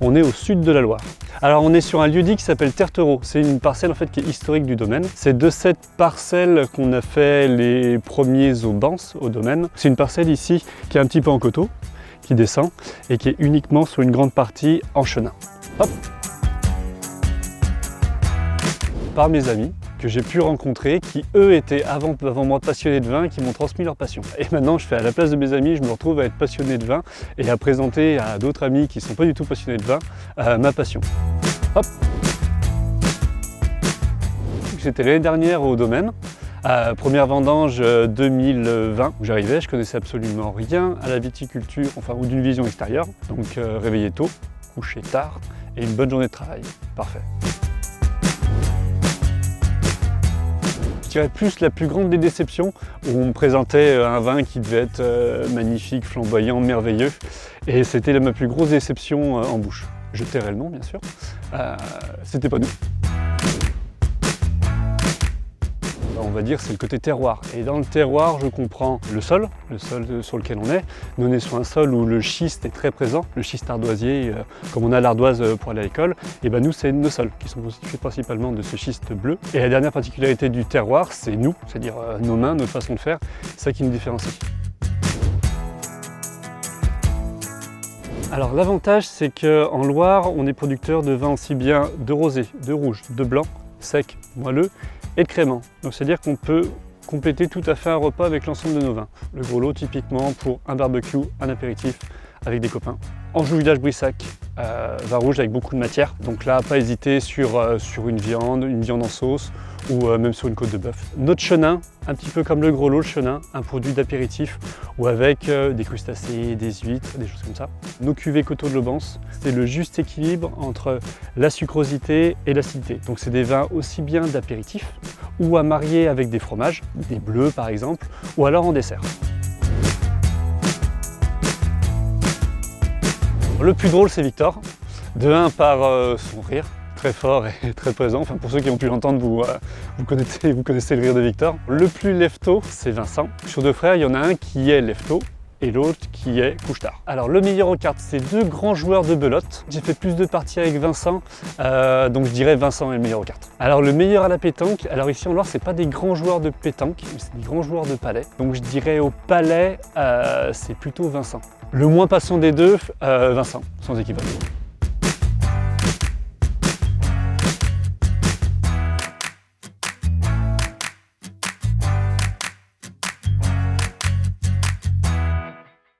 On est au sud de la Loire. Alors on est sur un lieu-dit qui s'appelle Tertereau. C'est une parcelle en fait qui est historique du domaine. C'est de cette parcelle qu'on a fait les premiers aubances au domaine. C'est une parcelle ici qui est un petit peu en coteau, qui descend et qui est uniquement sur une grande partie en chenin. Hop. Par mes amis que j'ai pu rencontrer, qui eux étaient avant moi passionnés de vin et qui m'ont transmis leur passion. Et maintenant je fais à la place de mes amis, je me retrouve à être passionné de vin et à présenter à d'autres amis qui ne sont pas du tout passionnés de vin ma passion. Hop. J'étais l'année dernière au domaine, première vendange 2020 où j'arrivais, je connaissais absolument rien à la viticulture, enfin ou d'une vision extérieure, donc réveiller tôt, coucher tard et une bonne journée de travail, parfait. Je dirais plus la plus grande des déceptions où on me présentait un vin qui devait être magnifique, flamboyant, merveilleux et c'était ma plus grosse déception en bouche. Je tairai le nom bien sûr, c'était pas nous. On va dire c'est le côté terroir. Et dans le terroir, je comprends le sol sur lequel on est. Nous, on est sur un sol où le schiste est très présent, le schiste ardoisier, comme on a l'ardoise pour aller à l'école. Et ben nous, c'est nos sols qui sont constitués principalement de ce schiste bleu. Et la dernière particularité du terroir, c'est nous, c'est-à-dire nos mains, notre façon de faire. C'est ça qui nous différencie. Alors l'avantage, c'est qu'en Loire, on est producteur de vins aussi bien de rosé, de rouge, de blanc, sec, moelleux, et de crémant. Donc c'est-à-dire qu'on peut compléter tout à fait un repas avec l'ensemble de nos vins. Le gros lot typiquement pour un barbecue, un apéritif avec des copains. Anjou Village Brissac, vin rouge avec beaucoup de matière. Donc là, pas hésiter sur une viande en sauce ou même sur une côte de bœuf. Notre chenin, un petit peu comme le gros lot, le chenin, un produit d'apéritif ou avec des crustacés, des huîtres, des choses comme ça. Nos cuvées Coteaux de l'Aubance, c'est le juste équilibre entre la sucrosité et l'acidité. Donc c'est des vins aussi bien d'apéritif ou à marier avec des fromages, des bleus par exemple, ou alors en dessert. Le plus drôle, c'est Victor. De un par son rire, très fort et très présent. Enfin, pour ceux qui ont pu l'entendre, vous connaissez le rire de Victor. Le plus lève-tôt, c'est Vincent. Sur deux frères, il y en a un qui est lève-tôt et l'autre qui est couche-tard. Alors le meilleur aux cartes, c'est deux grands joueurs de belote. J'ai fait plus de parties avec Vincent, donc je dirais Vincent est le meilleur aux cartes. Alors le meilleur à la pétanque, alors ici en Loire, c'est pas des grands joueurs de pétanque, mais c'est des grands joueurs de palais. Donc je dirais au palais, c'est plutôt Vincent. Le moins passant des deux, Vincent, sans équivoque.